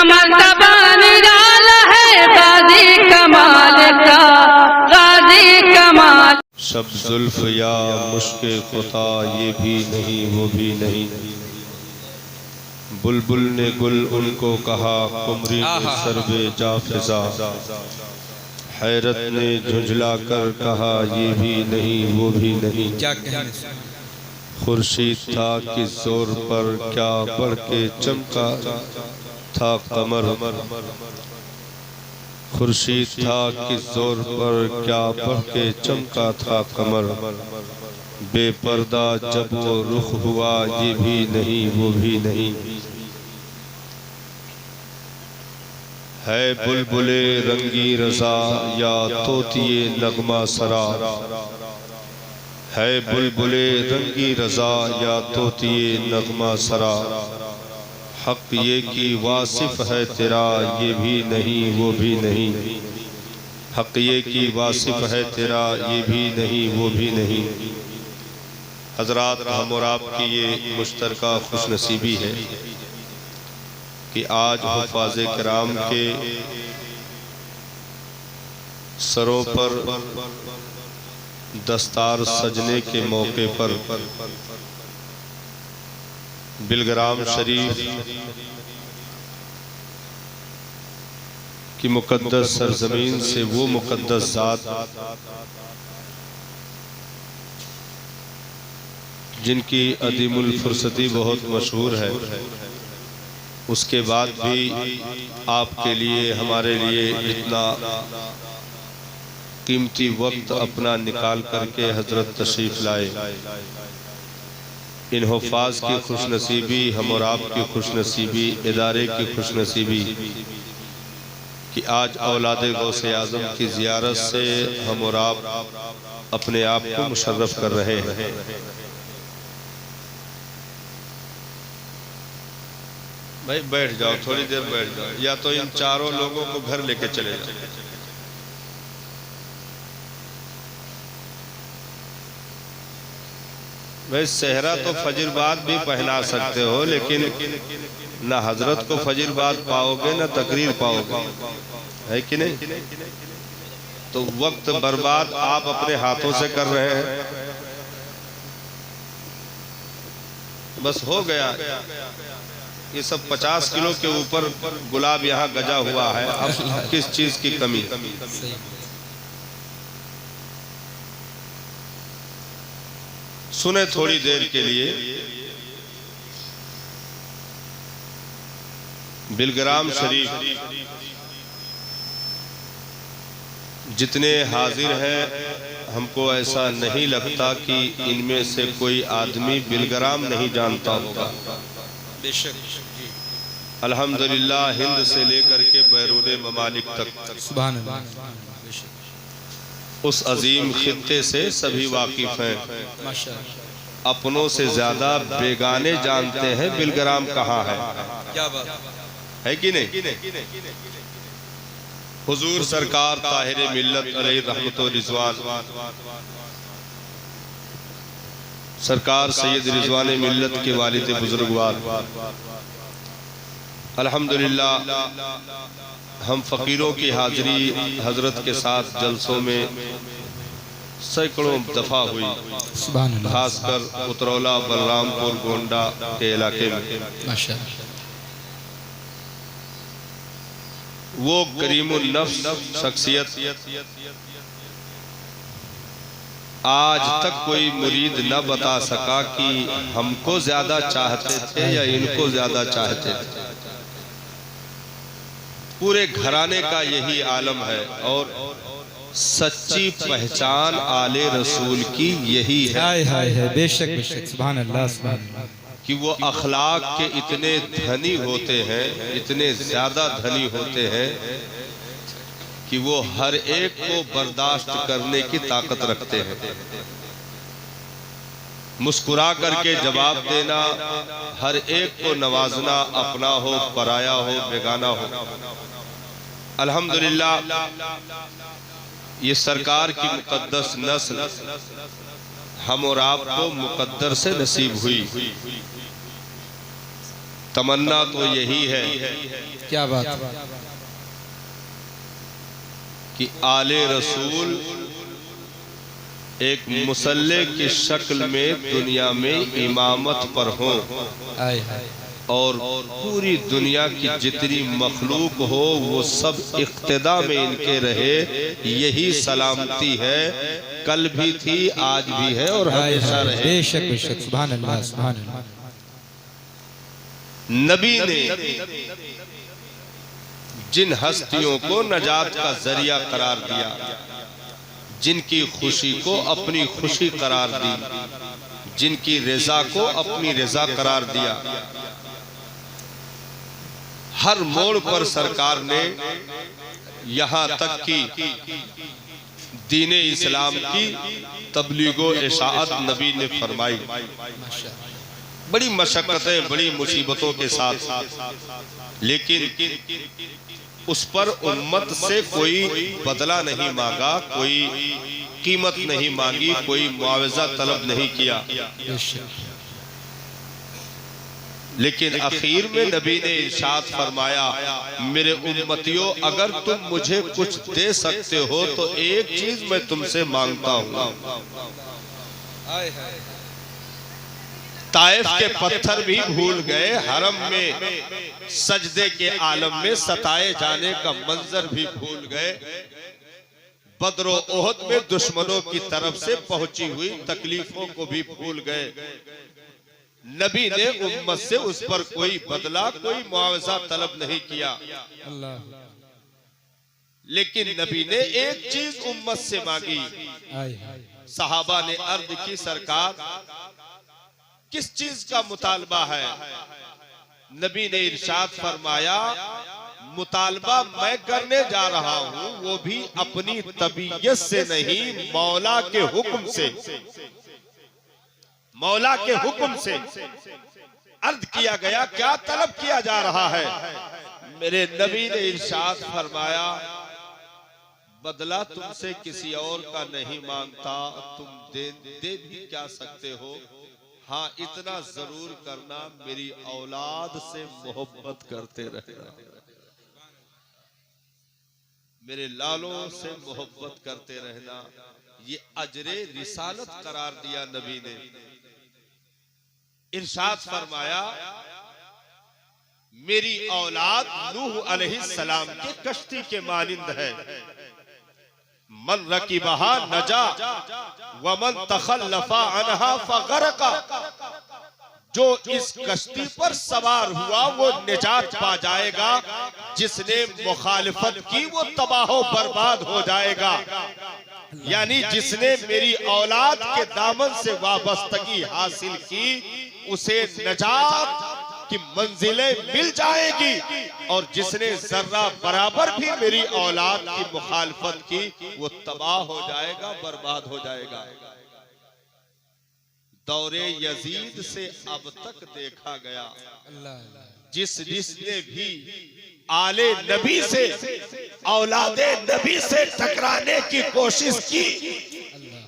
मर्तबा निराला है गाजी कमाल का, गाजी कमाल। शब जुल्फ या मुश्के खुता ये भी नहीं वो भी नहीं, बुलबुल ने गुल उनको कहा कुमरी ने सरबे जा फिजा, हैरत ने झुंझला कर कहा ये भी नहीं वो भी नहीं। खुर्शीद था किस जोर पर क्या बढ़ के चमका था कमर, खुर्शीद था किस जोर पर क्या बढ़ के चमका था कमर, बेपर्दा जब वो रुख हुआ ये भी नहीं वो भी नहीं। है बुलबुले रंगी रजा या तोतिए नगमा सरा, है बुलबुले रंगी रजा या तोतिए नगमा सरा, हक ये कि वासिफ है तेरा ये भी नहीं वो भी नहीं, हक ये कि वासिफ है तेरा ये भी नहीं वो भी नहीं। हजरात, हम और आपकी ये मुश्तरका खुशनसीबी है कि आज हुफ़ाज़े किराम के सरों पर दस्तार सजने के मौके पर बिलग्राम शरीफ की मुक़द्दस सरजमीन से वो मुक़द्दस ज़ात जिनकी अदीमुल फुर्सती बहुत मशहूर है, उसके बाद भी आपके लिए हमारे लिए इतना कीमती वक्त अपना निकाल करके हजरत तशरीफ लाए। इन हुफ़ाज़ की खुशनसीबी, हम और आपकी खुशनसीबी, इदारे की खुशनसीबी कि आज औलादे गौसे आज़म की ज़ियारत से हम और आप अपने आप को मुशर्रफ कर रहे हैं। भाई बैठ जाओ, थोड़ी देर बैठ जाओ, या तो इन चारों लोगों को घर लेके चले जाओ। भाई सेहरा तो फजर बाद भी पहना सकते हो, लेकिन ना हजरत को फजर बाद पाओगे ना तकरीर पाओगे, है कि नहीं? तो वक्त बर्बाद आप अपने हाथों से कर रहे हैं। बस हो गया, ये सब 50 किलो के ऊपर गुलाब यहाँ गजा हुआ है, अब किस चीज की कमी? सुने थोड़ी देर के लिए बिलग्राम शरीफ जितने हाजिर हैं, हमको ऐसा नहीं लगता कि इनमें से कोई आदमी बिलग्राम नहीं जानता होगा। अल्हम्दुलिल्लाह, हिंद से लेकर के बैरूने ममालिक तक सुभान अल्लाह, उस अजीम खित्ते से सभी वाकिफ हैं। अपनों से ज्यादा बेगाने जानते हैं बिलग्राम कहाँ है। क्या बात है कि नहीं? हुजूर सरकार ताहिर मिल्लत अलैहि रहमतो रिजवान, सरकार सैयद रिजवान मिल्लत के वालिद बुजुर्गवार, अल्हम्दुलिल्लाह हम फकीरों की हाजिरी हजरत के साथ जलसों में सैकड़ों दफा हुई, खासकर उतरौला बलरामपुर गोंडा के इलाके में। माशाअल्लाह, वो करीमुन नफ्स शख्सियत आज तक कोई मुरीद न बता सका कि हमको ज्यादा चाहते थे या इनको ज्यादा चाहते थे। पूरे घराने का यही आलम है और सच्ची पहचान आले रसूल की यही है। बेशक बेशक, सुभान अल्लाह, सुभान अल्लाह, कि वो अखलाक के इतने धनी होते हैं, इतने ज्यादा धनी होते हैं कि वो हर एक को बर्दाश्त करने की ताकत रखते हैं। मुस्कुरा करके जवाब देना, हर एक को नवाजना, अपना हो पराया हो बेगाना हो। अल्हम्दुलिल्लाह, ये सरकार की मुकद्दस नस्ल हम और आपको मुकद्दर से नसीब हुई। तमन्ना तो यही है क्या बात। कि आले रसूल एक मुसल्ले की शक्ल में दुनिया में इमामत पर हों आए हाय। और पूरी दुनिया की जितनी मखलूक हो वो सब इक्तिदा में इनके रहे। यही सलामती है, कल भी थी, आज भी है और हमेशा रहे। बेशक बेशक, सुभान अल्लाह सुभान अल्लाह। नबी ने जिन हस्तियों को नजात का जरिया करार दिया, जिनकी खुशी को अपनी खुशी करार दी, जिनकी रजा को अपनी रजा करार दिया, हर मोड़ पर सरकार ने यहाँ तक कि दीने इस्लाम की तबलीगो इशाअत नबी ने फरमाई। बड़ी मशक्कतें, बड़ी मुसीबतों के साथ, लेकिन उस पर उम्मत से कोई बदला नहीं मांगा, कोई कीमत नहीं मांगी, कोई मुआवजा तलब नहीं किया। लेकिन आखिर में नबी ने इरशाद फरमाया, मेरे उम्मतियों, अगर तुम मुझे कुछ दे सकते हो तो एक चीज मैं तुमसे मांगता हूँ। ताइफ के पत्थर भी भूल गए, हरम में सजदे के आलम में सताए जाने का मंजर भी भूल गए, बद्र और ओहद में दुश्मनों की तरफ से पहुंची हुई तकलीफों को भी भूल गए। नबी ने उम्मत से उस पर कोई बदला, कोई मुआवजा तलब नहीं किया। लेकिन नबी ने एक चीज उम्मत से मांगी। सहाबा ने अर्ज की, सरकार किस चीज का मुतालबा है? नबी ने इरशाद फरमाया, मुतालबा मैं करने जा रहा हूं वो भी अपनी तबीयत से नहीं, मौला के हुक्म से। मौला के हुक्म से अर्ज किया गया, क्या तलब किया जा रहा है? मेरे नबी ने इरशाद फरमाया, बदला तुमसे किसी और का नहीं मांगता, तुम दे भी क्या सकते हो, हाँ इतना जरूर करना, मेरी औलाद से मोहब्बत करते रहना, मेरे लालों से मोहब्बत करते रहना। ये अजरे रिसालत करार दिया नबी ने। इरशाद फरमाया, मेरी औलाद नूह अलैहिस्सलाम के कश्ती के मानिंद है। मन रकीबहा नजा वमन तखल्लफा अनहा फगरका। जो इस कश्ती पर सवार हुआ वो निजात पा जाएगा, जिसने मुखालिफत की वो तबाह बर्बाद हो जाएगा। यानी जिसने मेरी औलाद के दामन से वाबस्तगी हासिल की उसे नजात की मंजिलें मिल जाएगी, और जिसने जर्रा बराबर भी मेरी औलाद की मुखालफत की वो तबाह हो जाएगा, बर्बाद हो जाएगा। दौरे यजीद से अब तक देखा गया, जिसने भी आले नबी से, औलादे नबी से टकराने की कोशिश की,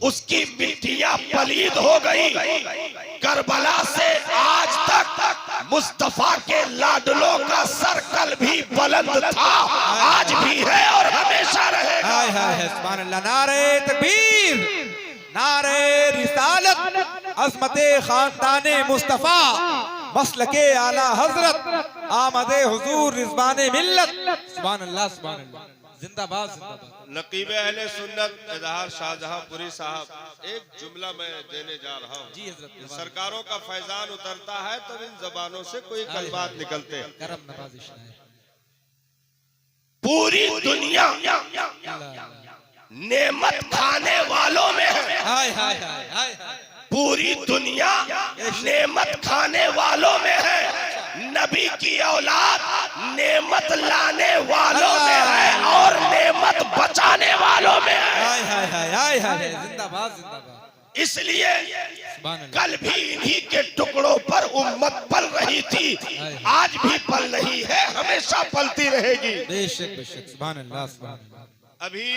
उसकी मिट्टियां पलीद हो गई। करबला से आज तक मुस्तफा के लाडलों का सर्कल भी बुलंद था, आज भी है और हमेशा रहेगा। हाय हाय सुभान अल्लाह। नारे तकबीर, नारे रिसालत, अज़मते खानदाने मुस्तफा, मसलके आला हजरत, आमदे हुजूर रिज़वाने मिल्लत। सुभान अल्लाह सुभान अल्लाह। जिंदाबाद जिंदाबाद। नकीब अहले सुन्नत इजहार शाहजहांपुरी साहब, एक जुमला मैं देने जा रहा हूँ। जी हजरत। सरकारों का फैजान उतरता है तब इन जबानों से कोई कलमात निकलते हैं। करम नवाजिश है। पूरी दुनिया नेमत खाने वालों में है। हाय हाय हाय हाय। पूरी दुनिया नेमत खाने वालों में है। नबी की औलाद नेमत लाने वालों में है और नेमत बचाने वालों में है। हाय हाय हाय हाय हाय। जिंदाबाद जिंदाबाद। इसलिए कल भी इन्हीं के टुकड़ों पर उम्मत पल रही थी, आज भी पल रही है, हमेशा पलती रहेगी। बेशक बेशक। सुभान अल्लाह सुभान अल्लाह। अभी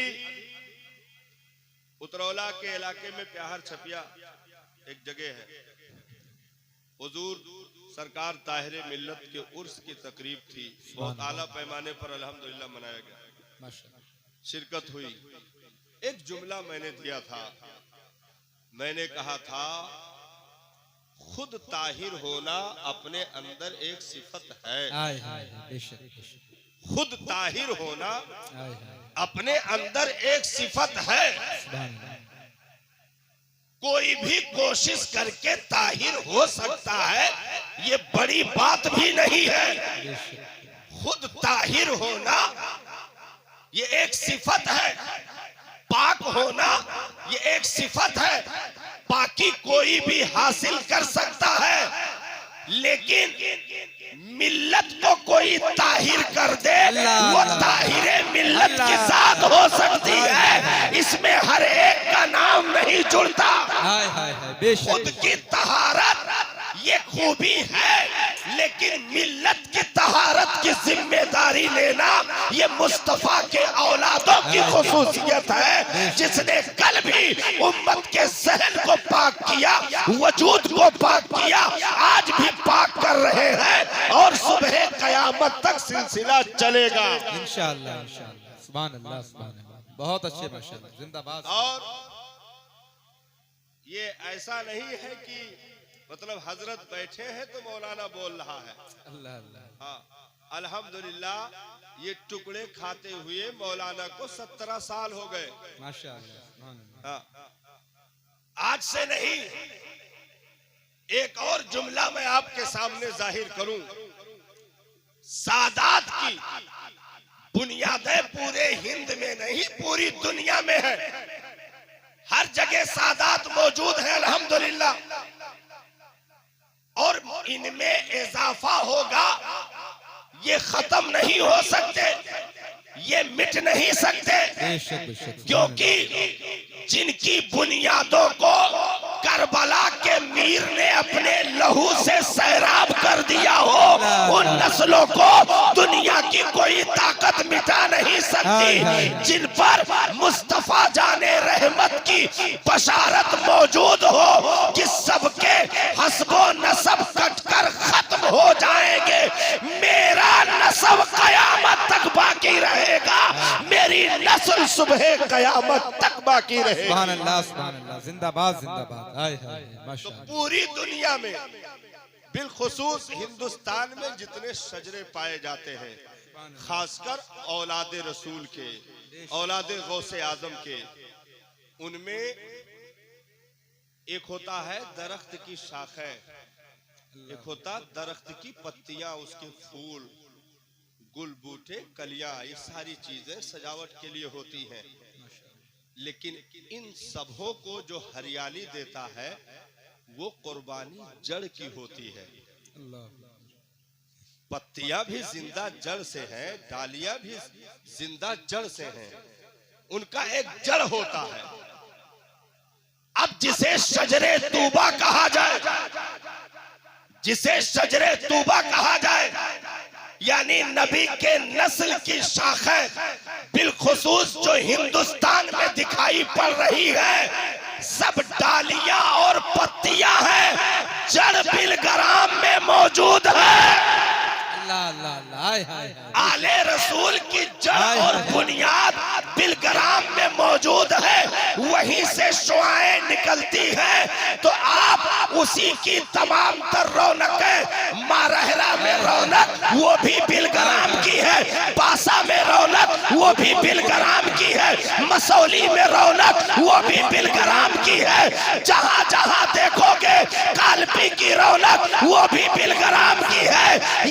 उतरौला के इलाके में प्याहर छपिया एक जगह है, हुजूर सरकार ताहिर मिल्लत के उर्स की तकरीब थी, बहुत आला पैमाने पर अल्हम्दुलिल्लाह मनाया गया, माशाअल्लाह। शिरकत हुई। एक जुमला मैंने दिया था, मैंने कहा था खुद ताहिर होना अपने अंदर एक सिफत है। हाय हाय बेशक बेशक। खुद ताहिर होना हाय हाय अपने अंदर एक सिफत है। सुभान अल्लाह। कोई भी कोशिश करके ताहिर हो सकता है, ये बड़ी बात भी नहीं है। बेशक खुद ताहिर होना ये एक सिफत है, पाक होना ये एक सिफत है, बाकी कोई भी हासिल कर सकता है। लेकिन मिल्लत को कोई ताहिर कर दे, वो ताहिरे मिल्लत के साथ हो सकती है, इसमें हर एक का नाम नहीं जुड़ता। हाय हाय हाय बेशक। खुद की तहारत ये खूबी है, लेकिन मिल्लत की तहारत की जिम्मेदारी लेना ये मुस्तफा के औलादों की खुसूसियत है, जिसने कल भी उम्मत के ज़हन को पाक किया, वजूद को पाक किया, आज भी पाक कर रहे हैं और सुबह कयामत तक सिलसिला चलेगा इंशाअल्लाह इंशाअल्लाह। सुभान अल्लाह सुभान अल्लाह। बहुत अच्छे माशाअल्लाह, जिंदाबाद। और ये ऐसा नहीं है कि मतलब हजरत बैठे हैं तो मौलाना बोल रहा है। अल्लाह अल्लाह। हाँ, अल्हम्दुलिल्लाह ये टुकड़े खाते हुए मौलाना को 17 साल हो गए। माशाअल्लाह सुभान अल्लाह। हाँ, आज से नहीं, एक और जुमला मैं आपके सामने जाहिर करूं। सादात की बुनियादें पूरे हिंद में नहीं पूरी दुनिया में है, हर जगह सादात मौजूद है अल्हम्दुलिल्लाह, और इनमें इजाफा होगा, ये खत्म नहीं हो सकते, ये मिट नहीं सकते, बेशक बेशक। क्योंकि जिनकी बुनियादों को करबला के मीर ने अपने लहू से सैराब कर दिया हो, उन नस्लों को दुनिया की कोई ताकत मिटा नहीं सकती। जिन पर मुस्तफा जाने रहमत की बशारत मौजूद हो कि सबके हस्बो नसब कटकर खत्म हो जाएंगे, मेरा नसब कयामत तक बाकी रहेगा, मेरी नस्ल सुबह कयामत तक बाकी रहेगी। सुभान अल्लाह सुभान अल्लाह। जिंदाबाद जिंदाबाद। हाय हाय तो माशाअल्लाह। पूरी दुनिया में बिलखुसूस हिंदुस्तान में जितने शजरे पाए जाते हैं, खासकर औलादे रसूल के, औलादे गौसे आजम के, उनमें एक होता है दरख्त की शाखें, एक होता दरख्त की पत्तियां, उसके फूल, गुल बूटे, कलियां, ये सारी चीजें सजावट के लिए होती हैं। लेकिन इन सबों को जो हरियाली देता है वो कुर्बानी जड़ की होती है। पत्तियां भी जिंदा जड़ से हैं, डालियां भी जिंदा जड़ से हैं, उनका एक जड़ होता है। अब जिसे शजरे तूबा कहा जाए, जिसे शजरे तूबा कहा जाए, यानी नबी के नस्ल की शाखें बिलखुसूस जो हिंदुस्तान में दिखाई पड़ रही है, सब डालियां और पत्तियां हैं, जड़ बिलग्राम में मौजूद है। आले रसूल की जड़ और बुनियाद बिलग्राम में मौजूद है, वहीं से शुआएं निकलती हैं। तो आप उसी की तमाम तर रौनकें, मारहरा में रौनक वो भी बिलग्राम की है, बासा में रौनक वो भी बिलग्राम की है, मसौली में रौनक वो भी बिलग्राम की है। जहां जहां देखोगे कालपी की रौनक वो भी बिलग्राम की है,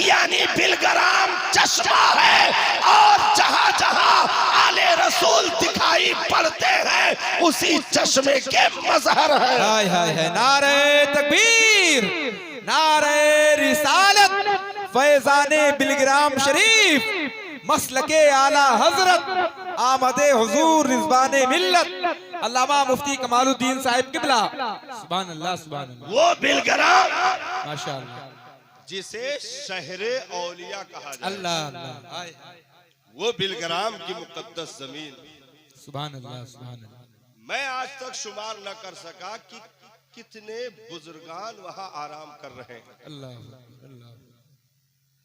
यानी बिलग्राम चश्मा है, और जहां जहां आले रसूल दिखाई पड़ते हैं उसी चश्मे के मजहर है। हाय हाय हाय। नारे तकबीर, नारे रिसालत, फैजाने बिलग्राम शरीफ, मसलके आला हजरत, आमदे हुजूर रिजवाने मिल्लत, अल्लामा मुफ्ती कमालुद्दीन साहिब किबला। सुभान अल्लाह सुभान अल्लाह। वो बिलग्राम माशाअल्लाह, जिसे शहरे औलिया कहा जाए, अल्लाह अल्लाह। वो बिलग्राम की मुकद्दस जमीन। सुभान अल्लाह सुभान अल्लाह। मैं आज तक शुमार न कर सका कि कितने बुजुर्गान वहां आराम कर रहे हैं। अल्लाह अल्लाह।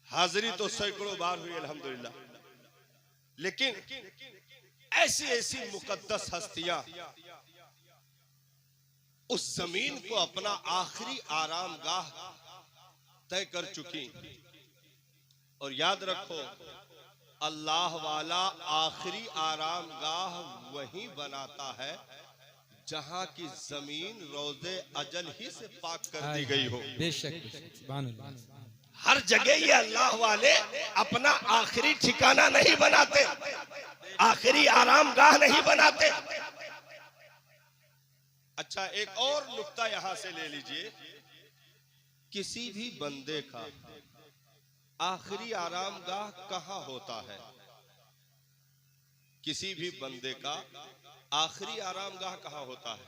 हाजिरी तो सैकड़ों बार हुई अल्हम्दुलिल्लाह, लेकिन ऐसी ऐसी मुकद्दस हस्तियां उस जमीन को अपना आखिरी आरामगाह तय कर चुकी। और याद रखो, अल्लाह वाला आखिरी आरामगाह वही बनाता है जहां की जमीन रोज़े अजल ही से पाक कर दी गई हो। बेशक सुभान अल्लाह। हर जगह ये अल्लाह वाले अपना आखिरी ठिकाना नहीं बनाते, आखिरी आरामगाह नहीं बनाते। अच्छा, एक और नुक्ता यहां से ले लीजिए, किसी भी बंदे का आखिरी आरामगाह कहां होता है? किसी भी बंदे का आखिरी आरामगाह कहां होता है?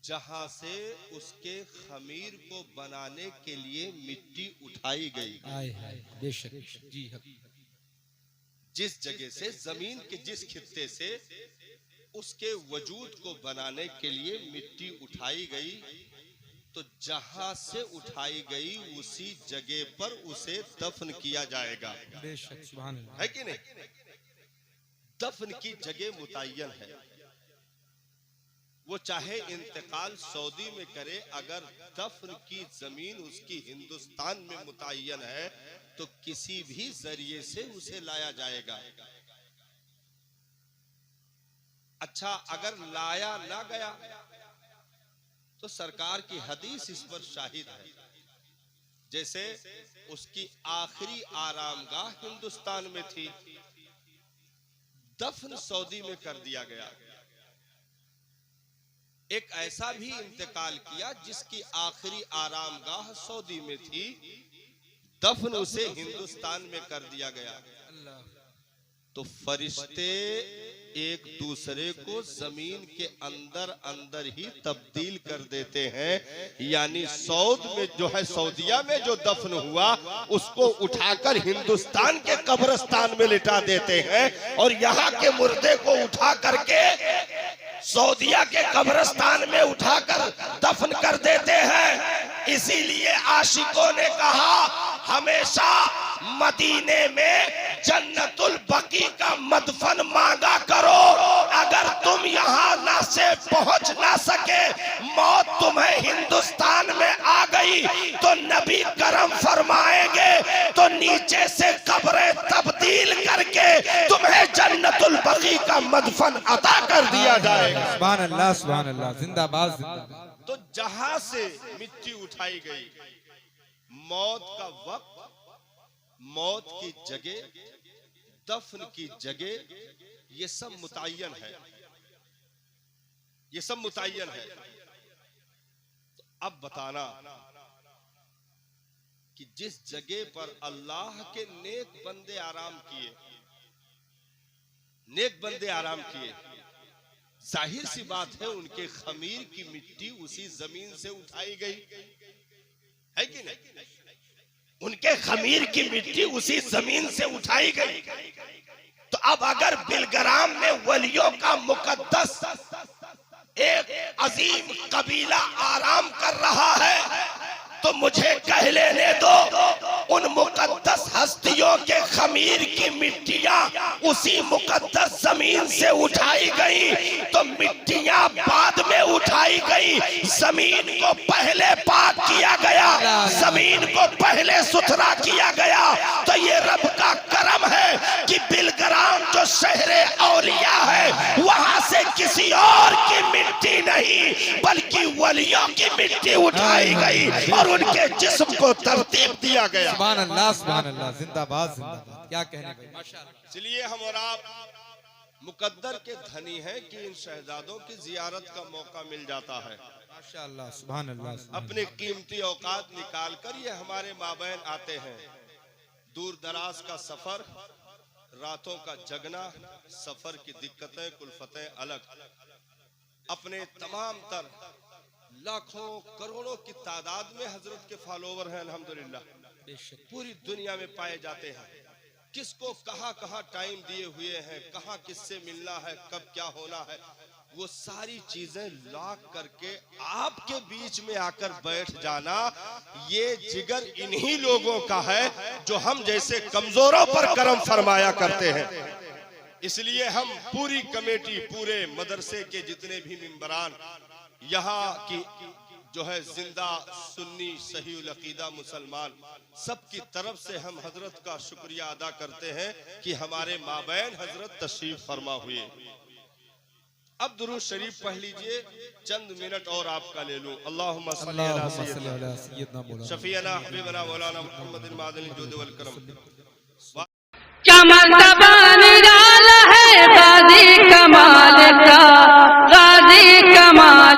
जहां से उसके खमीर को बनाने के लिए मिट्टी उठाई गई। बेशक जी। जिस जगह से, जमीन के जिस खित्ते से उसके वजूद को बनाने के लिए मिट्टी उठाई गई, तो जहां से उठाई गई उसी जगह पर उसे दफन किया जाएगा। बेशक सुभान अल्लाह। है कि नहीं? दफन की जगह मुतय्यन है। वो चाहे इंतकाल सऊदी में करे, अगर दफन की जमीन उसकी हिंदुस्तान में मुतय्यन है तो किसी भी जरिए से उसे लाया जाएगा। अच्छा, अगर लाया ना गया तो सरकार की हदीस इस पर शाहिद है। जैसे उसकी आखिरी आरामगाह हिंदुस्तान में थी, दफन सऊदी में कर दिया गया। एक ऐसा भी इंतकाल किया जिसकी आखिरी आरामगाह सऊदी में थी, दफन उसे हिंदुस्तान में कर दिया गया। तो फरिश्ते एक दूसरे को जमीन के अंदर अंदर ही तब्दील कर देते हैं। यानी सऊद में जो है, सऊदिया में जो दफन हुआ उसको उठाकर हिंदुस्तान के कब्रिस्तान में लिटा देते हैं, और यहाँ के मुर्दे को उठा करके सऊदिया के कब्रिस्तान में उठाकर दफन कर देते हैं। इसीलिए आशिकों ने कहा, हमेशा मदीने में जन्नतुल बकी का मदफन मांगा करो। अगर तुम यहाँ ना से पहुंच ना सके, मौत तुम्हें हिंदुस्तान में आ गई, तो नबी करम फरमाएंगे तो नीचे से कब्रें तब्दील करके तुम्हें जन्नतुल बकी का मदफन अता कर दिया जाएगा। सुभान अल्लाह सुभान अल्लाह। जिंदाबाद जिंदाबाद। तो जहां से मिट्टी उठाई गई, मौत का वक्त, मौत की जगह, दफन की जगह, ये सब मुतय्यन है, ये सब मुतय्यन है। तो अब बताना कि जिस जगह पर अल्लाह के नेक बंदे आराम किए, नेक बंदे आराम किए, जाहिर सी बात है उनके खमीर की मिट्टी उसी जमीन से उठाई गई, है कि नहीं? उनके खमीर की मिट्टी उसी जमीन से उठाई गई। तो अब अगर बिलग्राम में वलियों का मुकद्दस एक अजीम कबीला आराम कर रहा है, तो मुझे कह लेने दो, उन मुकद्दस हस्तियों के खमीर की मिट्टियां उसी मुकद्दस जमीन से उठाई गई। तो मिट्टियां बाद में उठाई गई, जमीन को पहले पाक किया गया, जमीन को पहले सुथरा किया गया। तो ये रब का करम है कि बिलग्राम जो शहरे औलिया है, वहां से किसी और की मिट्टी नहीं बल्कि वलियों की मिट्टी उठाई गई और उनके जिस्म को तरतीब दिया गया। सुभान अल्लाह सुभान अल्लाह। जिंदाबाद जिंदाबाद। क्या कहने भाई, माशाअल्लाह। इसलिए हम और आप मुकद्दर के धनी हैं कि इन शहजादों की जियारत का मौका मिल जाता है। माशाअल्लाह सुभान अल्लाह। अपने कीमती औकात निकाल कर ये हमारे माबैन आते हैं। दूर दराज का सफर, रातों का जगना, सफर की दिक्कतें कुल्फतें अलग, अपने तमाम तर लाखों करोड़ों की तादाद में हजरत के फॉलोवर हैं अल्हम्दुलिल्लाह, पूरी दुनिया में पाए जाते हैं। किसको कहाँ कहाँ टाइम दिए हुए हैं, कहाँ किससे मिलना है, कब क्या होना है, वो सारी चीजें लॉक करके आपके बीच में आकर बैठ जाना, ये जिगर इन्हीं लोगों का है जो हम जैसे कमजोरों पर करम फरमाया करते हैं। इसलिए हम पूरी कमेटी, पूरे मदरसे के जितने भी मेंबरान, यहाँ की जो है जिंदा सुन्नी सही उल अकीदा मुसलमान, सबकी तरफ से हम हजरत का शुक्रिया अदा करते हैं कि हमारे माबैन हजरत तशरीफ फरमा हुए। अब दुरूद शरीफ पढ़ लीजिए, चंद मिनट और आपका ले लूं। अल्लाहुम्मा सल्ली अला सय्यदना शफीअना हबीबना मौलाना मुहम्मदिन मादिन जुद वल करम। क्या मर्तबा निराला